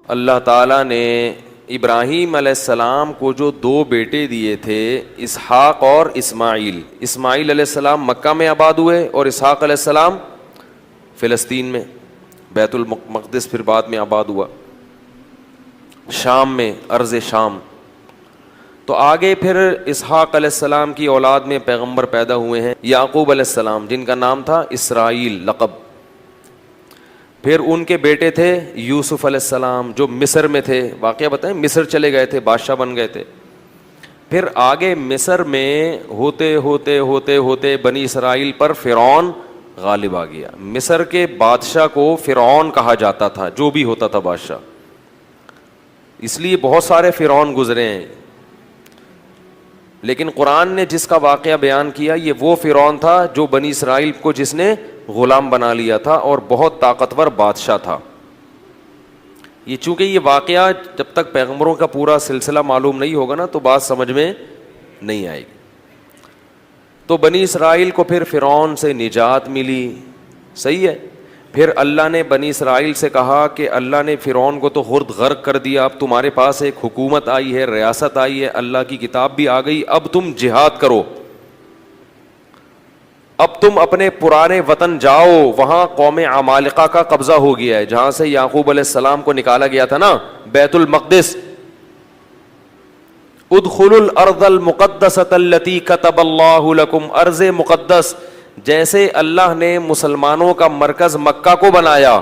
اللہ تعالیٰ نے ابراہیم علیہ السلام کو جو دو بیٹے دیے تھے، اسحاق اور اسماعیل. اسماعیل علیہ السلام مکہ میں آباد ہوئے اور اسحاق علیہ السلام فلسطین میں، بیت المقدس پھر بعد میں آباد ہوا، شام میں، ارض شام. تو آگے پھر اسحاق علیہ السلام کی اولاد میں پیغمبر پیدا ہوئے ہیں، یعقوب علیہ السلام جن کا نام تھا اسرائیل لقب. پھر ان کے بیٹے تھے یوسف علیہ السلام جو مصر میں تھے، واقعہ بتائیں، مصر چلے گئے تھے، بادشاہ بن گئے تھے. پھر آگے مصر میں ہوتے ہوتے ہوتے ہوتے بنی اسرائیل پر فرعون غالب آ گیا. مصر کے بادشاہ کو فرعون کہا جاتا تھا، جو بھی ہوتا تھا بادشاہ، اس لیے بہت سارے فرعون گزرے ہیں. لیکن قرآن نے جس کا واقعہ بیان کیا یہ وہ فرعون تھا جو بنی اسرائیل کو جس نے غلام بنا لیا تھا اور بہت طاقتور بادشاہ تھا. یہ چونکہ یہ واقعہ جب تک پیغمبروں کا پورا سلسلہ معلوم نہیں ہوگا نا تو بات سمجھ میں نہیں آئے گی. تو بنی اسرائیل کو پھر فرعون سے نجات ملی، صحیح ہے. پھر اللہ نے بنی اسرائیل سے کہا کہ اللہ نے فرعون کو تو خرد غرق کر دیا، اب تمہارے پاس ایک حکومت آئی ہے، ریاست آئی ہے، اللہ کی کتاب بھی آ گئی، اب تم جہاد کرو، اب تم اپنے پرانے وطن جاؤ. وہاں قوم عمالقہ کا قبضہ ہو گیا ہے، جہاں سے یعقوب علیہ السلام کو نکالا گیا تھا نا، بیت المقدس. ادخلوا الارض المقدسۃ التی کتب اللہ لکم، ارض مقدس جیسے اللہ نے مسلمانوں کا مرکز مکہ کو بنایا،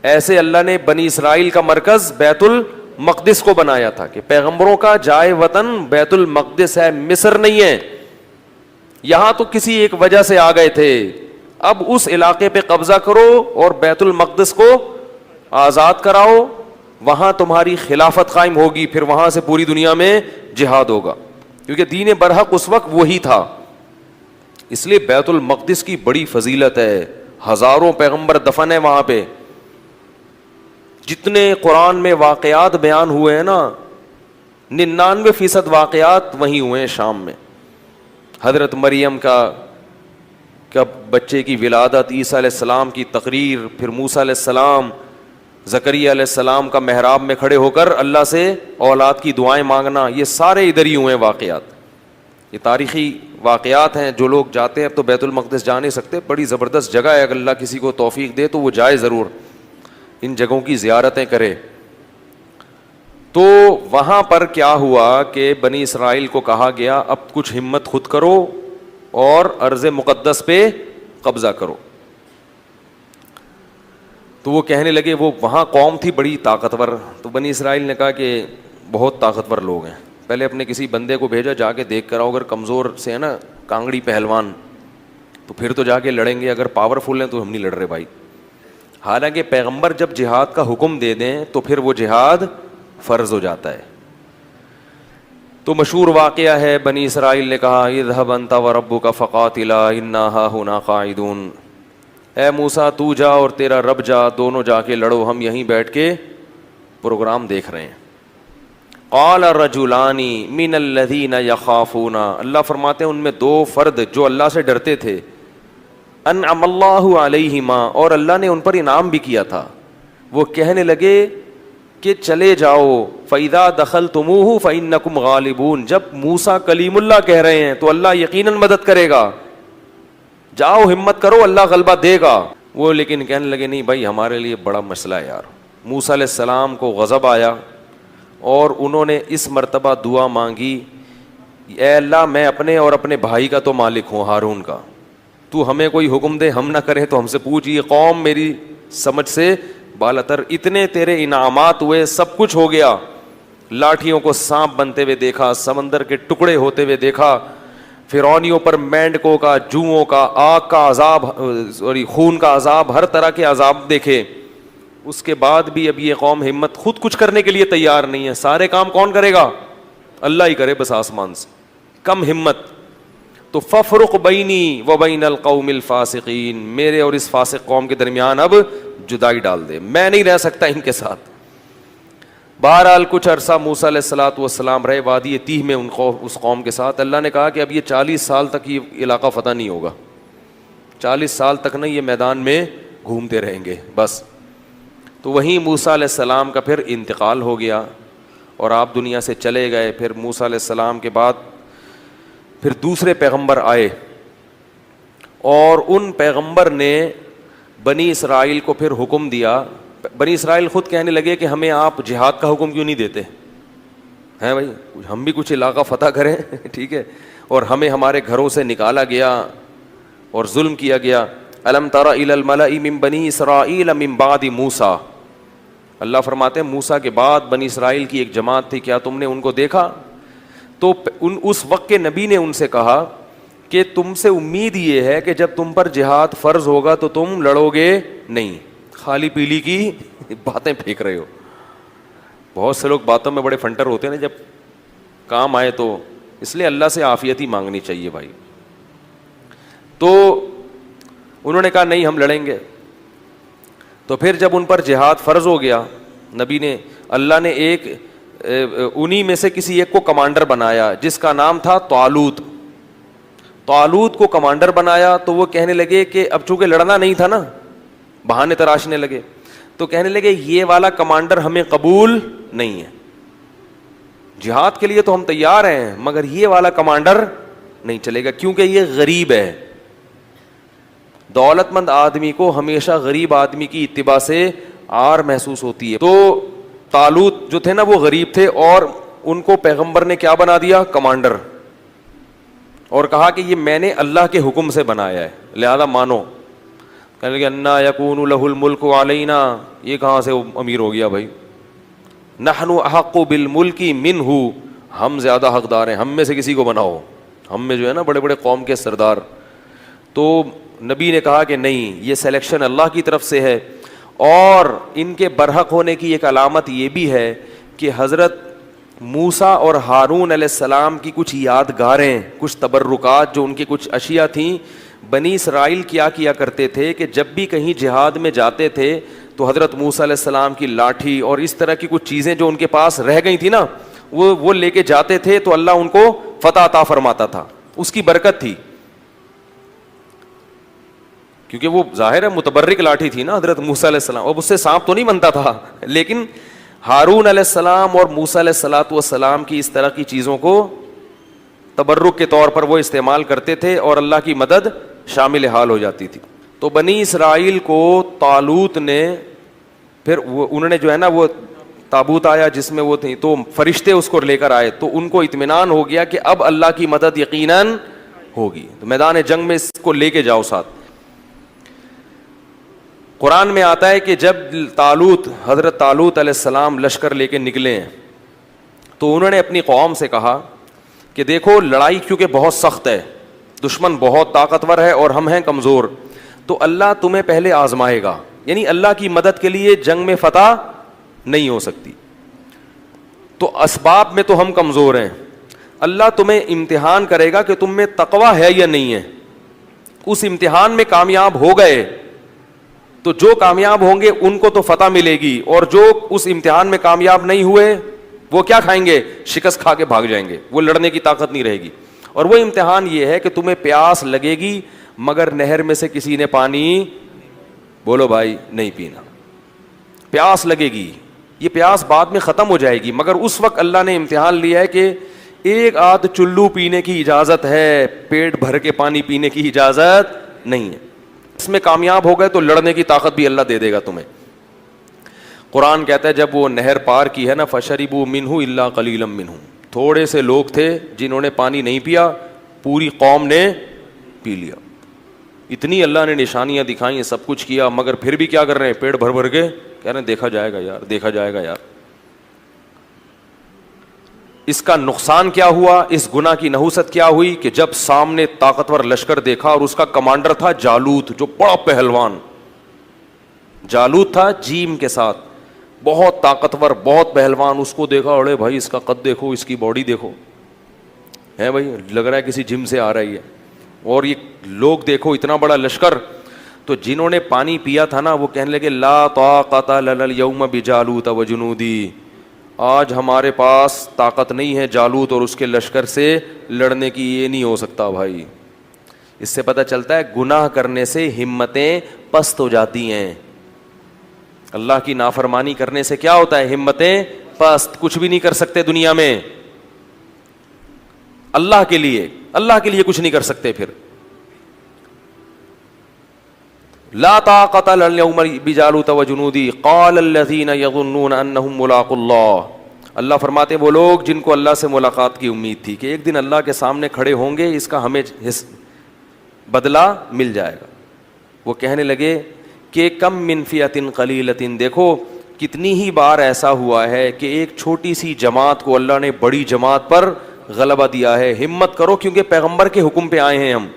ایسے اللہ نے بنی اسرائیل کا مرکز بیت المقدس کو بنایا تھا کہ پیغمبروں کا جائے وطن بیت المقدس ہے، مصر نہیں ہے. یہاں تو کسی ایک وجہ سے آ گئے تھے، اب اس علاقے پہ قبضہ کرو اور بیت المقدس کو آزاد کراؤ، وہاں تمہاری خلافت قائم ہوگی، پھر وہاں سے پوری دنیا میں جہاد ہوگا، کیونکہ دین برحق اس وقت وہی تھا. اس لیے بیت المقدس کی بڑی فضیلت ہے، ہزاروں پیغمبر دفن ہیں وہاں پہ. جتنے قرآن میں واقعات بیان ہوئے ہیں نا، 99% واقعات وہیں ہوئے ہیں شام میں. حضرت مریم کا بچے کی ولادت، عیسیٰ علیہ السلام کی تقریر، پھر موسیٰ علیہ السلام، زکریا علیہ السلام کا محراب میں کھڑے ہو کر اللہ سے اولاد کی دعائیں مانگنا، یہ سارے ادھر ہی ہوئے ہیں واقعات. یہ تاریخی واقعات ہیں. جو لوگ جاتے ہیں، اب تو بیت المقدس جا نہیں سکتے، بڑی زبردست جگہ ہے، اگر اللہ کسی کو توفیق دے تو وہ جائے ضرور، ان جگہوں کی زیارتیں کرے. تو وہاں پر کیا ہوا کہ بنی اسرائیل کو کہا گیا اب کچھ ہمت خود کرو اور ارض مقدس پہ قبضہ کرو. تو وہ کہنے لگے، وہ وہاں قوم تھی بڑی طاقتور، تو بنی اسرائیل نے کہا کہ بہت طاقتور لوگ ہیں، پہلے اپنے کسی بندے کو بھیجا، جا کے دیکھ کر آؤ، اگر کمزور سے ہے نا کانگڑی پہلوان تو پھر تو جا کے لڑیں گے، اگر پاورفل ہیں تو ہم نہیں لڑ رہے بھائی. حالانکہ پیغمبر جب جہاد کا حکم دے دیں تو پھر وہ جہاد فرض ہو جاتا ہے. تو مشہور واقعہ ہے، بنی اسرائیل نے کہا اذهب انت وربك فقاتلا انا هاهنا قاعدون، اے موسیٰ تو جا اور تیرا رب جا، دونوں جا کے لڑو، ہم یہیں بیٹھ کے پروگرام دیکھ رہے ہیں. قال رجلان من الذين يخافون، اللہ فرماتے ہیں ان میں دو فرد جو اللہ سے ڈرتے تھے، انعم اللہ علیہما، اور اللہ نے ان پر انعام بھی کیا تھا، وہ کہنے لگے کہ چلے جاؤ، فَإِذَا دَخَلْتُمُوهُ فَإِنَّكُمْ غَالِبُونَ، جب موسیٰ کلیم اللہ کہہ رہے ہیں تو اللہ یقیناً مدد کرے گا، جاؤ ہمت کرو، اللہ غلبہ دے گا. وہ لیکن کہنے لگے نہیں بھائی ہمارے لیے بڑا مسئلہ ہے یار. موسیٰ علیہ السلام کو غضب آیا اور انہوں نے اس مرتبہ دعا مانگی، اے اللہ میں اپنے اور اپنے بھائی کا تو مالک ہوں، ہارون کا، تو ہمیں کوئی حکم دے، ہم نہ کریں تو ہم سے پوچھ، یہ قوم میری سمجھ سے بالاتر، اتنے تیرے انعامات ہوئے، سب کچھ ہو گیا، لاٹھیوں کو سانپ بنتے ہوئے دیکھا، سمندر کے ٹکڑے ہوتے ہوئے دیکھا، فرعونیوں پر مینڈکوں کا، جوؤں کا، آگ کا عذاب اور خون کا عذاب، ہر طرح کے عذاب دیکھے. اس کے بعد بھی اب یہ قوم ہمت خود کچھ کرنے کے لیے تیار نہیں ہے. سارے کام کون کرے گا؟ اللہ ہی کرے بس آسمان سے. کم ہمت. تو ففرق بینی و بین القوم الفاسقین، میرے اور اس فاسق قوم کے درمیان اب جدائی ڈال دے، میں نہیں رہ سکتا ان کے ساتھ. بہرحال کچھ عرصہ موسیٰ علیہ الصلوۃ والسلام رہے وادی تیہ میں اس قوم کے ساتھ. اللہ نے کہا کہ اب یہ 40 سال تک یہ علاقہ فتح نہیں ہوگا، 40 سال تک نہیں، یہ میدان میں گھومتے رہیں گے بس. تو وہیں موسیٰ علیہ السلام کا پھر انتقال ہو گیا اور آپ دنیا سے چلے گئے. پھر موسیٰ علیہ السلام کے بعد پھر دوسرے پیغمبر آئے اور ان پیغمبر نے بنی اسرائیل کو پھر حکم دیا. بنی اسرائیل خود کہنے لگے کہ ہمیں آپ جہاد کا حکم کیوں نہیں دیتے ہیں بھائی, ہم بھی کچھ علاقہ فتح کریں ٹھیک ہے, اور ہمیں ہمارے گھروں سے نکالا گیا اور ظلم کیا گیا. الم تر الی الملأ من بنی اسرائیل من بعد موسیٰ, اللہ فرماتے ہیں موسیٰ کے بعد بنی اسرائیل کی ایک جماعت تھی, کیا تم نے ان کو دیکھا؟ تو اس وقت کے نبی نے ان سے کہا کہ تم سے امید یہ ہے کہ جب تم پر جہاد فرض ہوگا تو تم لڑو گے نہیں, خالی پیلی کی باتیں پھینک رہے ہو. بہت سے لوگ باتوں میں بڑے فنٹر ہوتے ہیں نا, جب کام آئے تو, اس لیے اللہ سے عافیت ہی مانگنی چاہیے بھائی. تو انہوں نے کہا نہیں ہم لڑیں گے. تو پھر جب ان پر جہاد فرض ہو گیا, نبی نے, اللہ نے ایک انہی میں سے کسی ایک کو کمانڈر بنایا جس کا نام تھا طالوت. طالوت کو کمانڈر بنایا تو وہ کہنے لگے کہ اب چونکہ لڑنا نہیں تھا نا, بہانے تراشنے لگے, تو کہنے لگے یہ والا کمانڈر ہمیں قبول نہیں ہے, جہاد کے لیے تو ہم تیار ہیں مگر یہ والا کمانڈر نہیں چلے گا کیونکہ یہ غریب ہے. دولت مند آدمی کو ہمیشہ غریب آدمی کی اتباع سے عار محسوس ہوتی ہے. تو طالوت جو تھے نا وہ غریب تھے اور ان کو پیغمبر نے کیا بنا دیا؟ کمانڈر, اور کہا کہ یہ میں نے اللہ کے حکم سے بنایا ہے لہذا مانو. کہنے لگے انا یکون لہ الملک علینا, یہ کہاں سے امیر ہو گیا بھائی؟ نحن احق بالملک منہ, ہم زیادہ حقدار ہیں, ہم میں سے کسی کو بناؤ, ہم میں جو ہے نا بڑے بڑے قوم کے سردار. تو نبی نے کہا کہ نہیں, یہ سلیکشن اللہ کی طرف سے ہے. اور ان کے برحق ہونے کی ایک علامت یہ بھی ہے کہ حضرت موسیٰ اور ہارون علیہ السلام کی کچھ یادگاریں, کچھ تبرکات, جو ان کی کچھ اشیاء تھیں. بنی اسرائیل کیا کرتے تھے کہ جب بھی کہیں جہاد میں جاتے تھے تو حضرت موسیٰ علیہ السلام کی لاٹھی اور اس طرح کی کچھ چیزیں جو ان کے پاس رہ گئی تھی نا, وہ لے کے جاتے تھے تو اللہ ان کو فتح عطا فرماتا تھا, اس کی برکت تھی. کیونکہ وہ ظاہر ہے متبرک لاٹھی تھی نا حضرت موسیٰ علیہ السلام, اب اس سے سانپ تو نہیں بنتا تھا, لیکن ہارون علیہ السلام اور موسیٰ علیہ السلام کی اس طرح کی چیزوں کو تبرک کے طور پر وہ استعمال کرتے تھے اور اللہ کی مدد شامل حال ہو جاتی تھی. تو بنی اسرائیل کو طالوت نے پھر انہوں نے جو ہے نا وہ تابوت آیا جس میں وہ تھی, تو فرشتے اس کو لے کر آئے, تو ان کو اطمینان ہو گیا کہ اب اللہ کی مدد یقیناً ہوگی, تو میدان جنگ میں اس کو لے کے جاؤ ساتھ. قرآن میں آتا ہے کہ جب حضرت طالوت علیہ السلام لشکر لے کے نکلے ہیں تو انہوں نے اپنی قوم سے کہا کہ دیکھو لڑائی کیونکہ بہت سخت ہے, دشمن بہت طاقتور ہے اور ہم ہیں کمزور, تو اللہ تمہیں پہلے آزمائے گا, یعنی اللہ کی مدد کے لیے جنگ میں فتح نہیں ہو سکتی. تو اسباب میں تو ہم کمزور ہیں, اللہ تمہیں امتحان کرے گا کہ تم میں تقویٰ ہے یا نہیں ہے. اس امتحان میں کامیاب ہو گئے تو جو کامیاب ہوں گے ان کو تو فتح ملے گی, اور جو اس امتحان میں کامیاب نہیں ہوئے وہ کیا کھائیں گے؟ شکست کھا کے بھاگ جائیں گے, وہ لڑنے کی طاقت نہیں رہے گی. اور وہ امتحان یہ ہے کہ تمہیں پیاس لگے گی مگر نہر میں سے کسی نے پانی, بولو بھائی, نہیں پینا. پیاس لگے گی, یہ پیاس بعد میں ختم ہو جائے گی, مگر اس وقت اللہ نے امتحان لیا ہے کہ ایک آدھ چلو پینے کی اجازت ہے, پیٹ بھر کے پانی پینے کی اجازت نہیں ہے. اس میں کامیاب ہو گئے تو لڑنے کی طاقت بھی اللہ دے دے گا تمہیں. قرآن کہتا ہے جب وہ نہر پار کی ہے نا, فشربوا منہ الا قلیلا منہم, تھوڑے سے لوگ تھے جنہوں نے پانی نہیں پیا, پوری قوم نے پی لیا. اتنی اللہ نے نشانیاں دکھائیں, سب کچھ کیا, مگر پھر بھی کیا کر رہے ہیں؟ پیٹ بھر بھر کے کہہ رہے ہیں دیکھا جائے گا یار, دیکھا جائے گا یار. اس کا نقصان کیا ہوا, اس گناہ کی نحوست کیا ہوئی کہ جب سامنے طاقتور لشکر دیکھا اور اس کا کمانڈر تھا جالوت, جو بڑا پہلوان جالوت تھا جیم کے ساتھ, بہت طاقتور, بہت پہلوان, اس کو دیکھا, اڑے بھائی اس کا قد دیکھو, اس کی باڈی دیکھو, ہے بھائی لگ رہا ہے کسی جم سے آ رہی ہے. اور یہ لوگ دیکھو اتنا بڑا لشکر. تو جنہوں نے پانی پیا تھا نا وہ کہنے لگے لا طاقت لنا اليوم بجالوت وجنودی, آج ہمارے پاس طاقت نہیں ہے جالوت اور اس کے لشکر سے لڑنے کی, یہ نہیں ہو سکتا بھائی. اس سے پتہ چلتا ہے گناہ کرنے سے ہمتیں پست ہو جاتی ہیں. اللہ کی نافرمانی کرنے سے کیا ہوتا ہے؟ ہمتیں پست، کچھ بھی نہیں کر سکتے دنیا میں، اللہ کے لیے کچھ نہیں کر سکتے. پھر لا طاقت اليوم بجالوت وجنودی قال الذين يظنون انهم ملاقو اللہ. اللہ فرماتے وہ لوگ جن کو اللہ سے ملاقات کی امید تھی کہ ایک دن اللہ کے سامنے کھڑے ہوں گے، اس کا ہمیں بدلہ مل جائے گا، وہ کہنے لگے کہ کم من فئۃ قلیلۃ، دیکھو کتنی ہی بار ایسا ہوا ہے کہ ایک چھوٹی سی جماعت کو اللہ نے بڑی جماعت پر غلبہ دیا ہے. ہمت کرو، کیونکہ پیغمبر کے حکم پہ آئے ہیں. ہم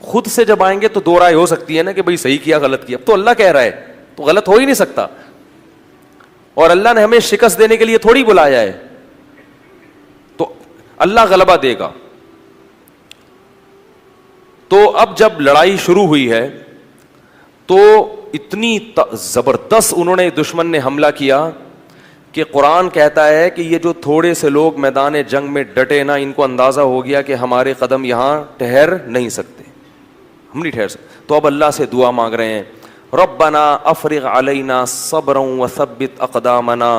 خود سے جب آئیں گے تو دو رائے ہو سکتی ہے نا کہ بھئی صحیح کیا غلط کیا. اب تو اللہ کہہ رہا ہے تو غلط ہو ہی نہیں سکتا، اور اللہ نے ہمیں شکست دینے کے لیے تھوڑی بلایا ہے، تو اللہ غلبہ دے گا. تو اب جب لڑائی شروع ہوئی ہے تو اتنی زبردست انہوں نے دشمن نے حملہ کیا کہ قرآن کہتا ہے کہ یہ جو تھوڑے سے لوگ میدان جنگ میں ڈٹے نا، ان کو اندازہ ہو گیا کہ ہمارے قدم یہاں ٹھہر نہیں سکتے، ہم نہیں ٹھہر سکتے. تو اب اللہ سے دعا مانگ رہے ہیں، ربنا افرغ علینا صبرا وثبت اقدامنا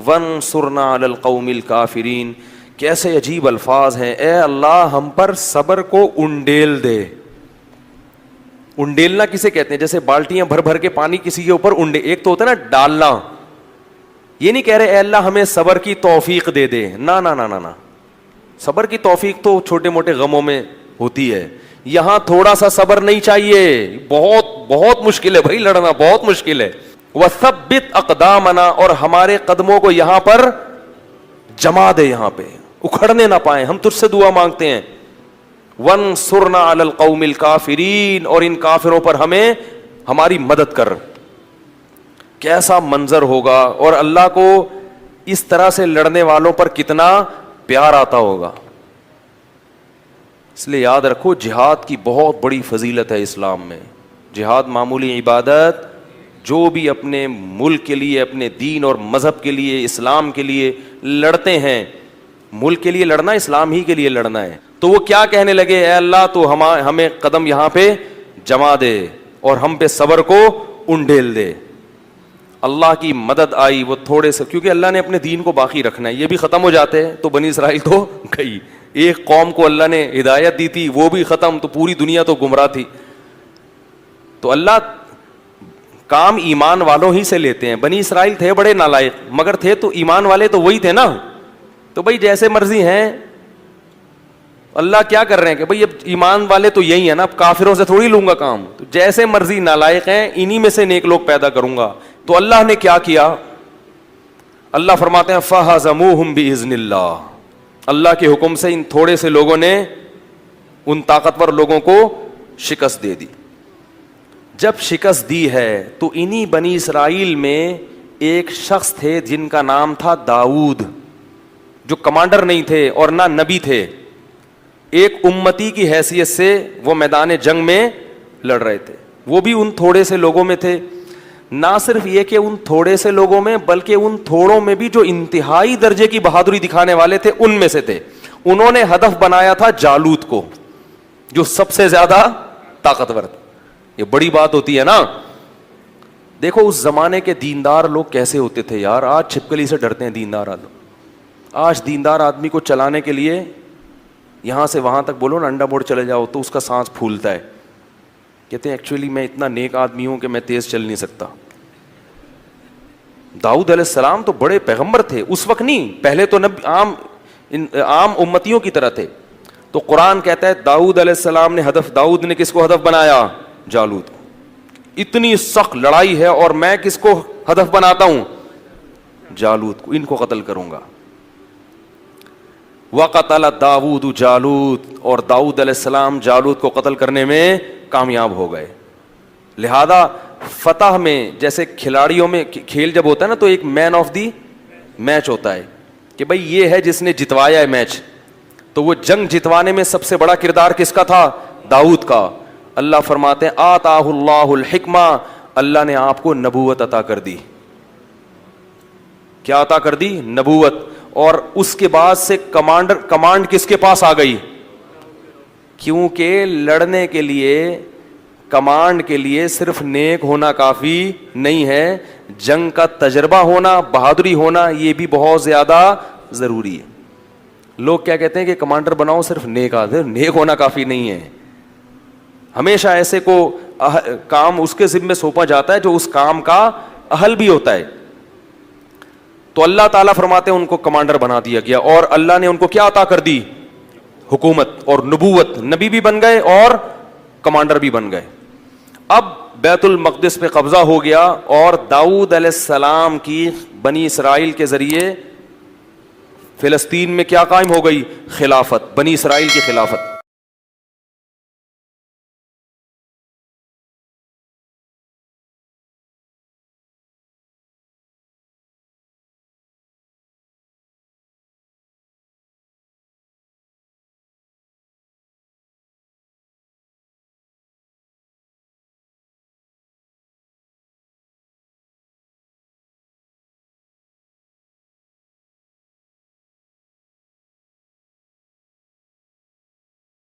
وانصرنا علی القوم الکافرین. کیسے عجیب الفاظ ہیں، اے اللہ ہم پر صبر کو انڈیل دے. انڈیلنا کسے کہتے ہیں؟ جیسے بالٹیاں بھر بھر کے پانی کسی کے اوپر ایک تو ہوتا ہے نا ڈالنا، یہ نہیں کہہ رہے اے اللہ ہمیں صبر کی توفیق دے دے، نا نا نا نا نا. صبر کی توفیق تو چھوٹے موٹے غموں میں ہوتی ہے، یہاں تھوڑا سا صبر نہیں چاہیے، بہت بہت مشکل ہے بھائی، لڑنا بہت مشکل ہے. وثبت اقدامنا، اور ہمارے قدموں کو یہاں پر جما دے، یہاں پہ اکھڑنے نہ پائیں، ہم تجھ سے دعا مانگتے ہیں. وانصرنا علی القوم الکافرین، اور ان کافروں پر ہمیں ہماری مدد کر. کیسا منظر ہوگا، اور اللہ کو اس طرح سے لڑنے والوں پر کتنا پیار آتا ہوگا. اس لیے یاد رکھو جہاد کی بہت بڑی فضیلت ہے اسلام میں. جہاد معمولی عبادت، جو بھی اپنے ملک کے لیے، اپنے دین اور مذہب کے لیے، اسلام کے لیے لڑتے ہیں، ملک کے لیے لڑنا اسلام ہی کے لیے لڑنا ہے. تو وہ کیا کہنے لگے، اے اللہ تو ہمیں قدم یہاں پہ جما دے اور ہم پہ صبر کو انڈیل دے. اللہ کی مدد آئی، وہ تھوڑے سے، کیونکہ اللہ نے اپنے دین کو باقی رکھنا ہے، یہ بھی ختم ہو جاتے ہیں تو بنی اسرائیل تو گئی. ایک قوم کو اللہ نے ہدایت دی تھی، وہ بھی ختم، تو پوری دنیا تو گمراہ تھی. تو اللہ کام ایمان والوں ہی سے لیتے ہیں. بنی اسرائیل تھے بڑے نالائق، مگر تھے تو ایمان والے تو وہی تھے نا. تو بھائی جیسے مرضی ہیں، اللہ کیا کر رہے ہیں کہ بھائی اب ایمان والے تو یہی ہیں نا، اب کافروں سے تھوڑی لوں گا کام، تو جیسے مرضی نالائق ہیں انہی میں سے نیک لوگ پیدا کروں گا. تو اللہ نے کیا کیا، اللہ فرماتے ہیں فَهَزَمُوهُمْ بِإِذْنِ اللَّهِ، اللہ کے حکم سے ان تھوڑے سے لوگوں نے ان طاقتور لوگوں کو شکست دے دی. جب شکست دی ہے تو انہی بنی اسرائیل میں ایک شخص تھے جن کا نام تھا داؤد، جو کمانڈر نہیں تھے اور نہ نبی تھے، ایک امتی کی حیثیت سے وہ میدان جنگ میں لڑ رہے تھے. وہ بھی ان تھوڑے سے لوگوں میں تھے. نہ صرف یہ کہ ان تھوڑے سے لوگوں میں، بلکہ ان تھوڑوں میں بھی جو انتہائی درجے کی بہادری دکھانے والے تھے ان میں سے تھے. انہوں نے ہدف بنایا تھا جالوت کو، جو سب سے زیادہ طاقتور تھا. یہ بڑی بات ہوتی ہے نا. دیکھو اس زمانے کے دیندار لوگ کیسے ہوتے تھے یار. آج چھپکلی سے ڈرتے ہیں دیندار لوگ. آج دیندار آدمی کو چلانے کے لیے یہاں سے وہاں تک بولو نا انڈا موڑ چلے جاؤ تو اس کا سانس پھولتا ہے. کہتے ہیں ایکچولی میں اتنا نیک آدمی ہوں کہ میں تیز چل نہیں سکتا. داؤد علیہ السلام تو بڑے پیغمبر تھے اس وقت، نہیں پہلے تو عام امتیوں کی طرح تھے. تو قرآن کہتا ہے داؤد علیہ السلام نے داؤد نے کس کو ہدف بنایا؟ جالوت کو. اتنی سخت لڑائی ہے اور میں کس کو ہدف بناتا ہوں؟ جالوت کو. ان کو قتل کروں گا. وقتل داؤد جالوت، اور داؤد علیہ السلام جالوت کو قتل کرنے میں کامیاب ہو گئے. لہذا فتح میں، جیسے کھلاڑیوں میں کھیل جب ہوتا ہے نا تو ایک مین آف دی میچ ہوتا ہے کہ بھئی یہ ہے جس نے جتوایا ہے میچ. تو وہ جنگ جتوانے میں سب سے بڑا کردار کس کا تھا؟ داؤد کا. اللہ فرماتے ہیں آتاہ اللہ الحکمہ، اللہ نے آپ کو نبوت عطا کر دی. کیا عطا کر دی؟ نبوت. اور اس کے بعد سے کمانڈ کس کے پاس آ گئی؟ کیونکہ لڑنے کے لیے، کمانڈ کے لیے صرف نیک ہونا کافی نہیں ہے. جنگ کا تجربہ ہونا, بہادری ہونا, یہ بھی بہت زیادہ ضروری ہے. لوگ کیا کہتے ہیں کہ کمانڈر بناؤ صرف نیک آدمی, نیک ہونا کافی نہیں ہے. ہمیشہ ایسے کو کام اس کے ذمے سونپا جاتا ہے جو اس کام کا اہل بھی ہوتا ہے. تو اللہ تعالیٰ فرماتے ہیں ان کو کمانڈر بنا دیا گیا, اور اللہ نے ان کو کیا عطا کر دی؟ حکومت اور نبوت. نبی بھی بن گئے اور کمانڈر بھی بن گئے. اب بیت المقدس پہ قبضہ ہو گیا, اور داؤد علیہ السلام کی بنی اسرائیل کے ذریعے فلسطین میں کیا قائم ہو گئی؟ خلافت, بنی اسرائیل کی خلافت.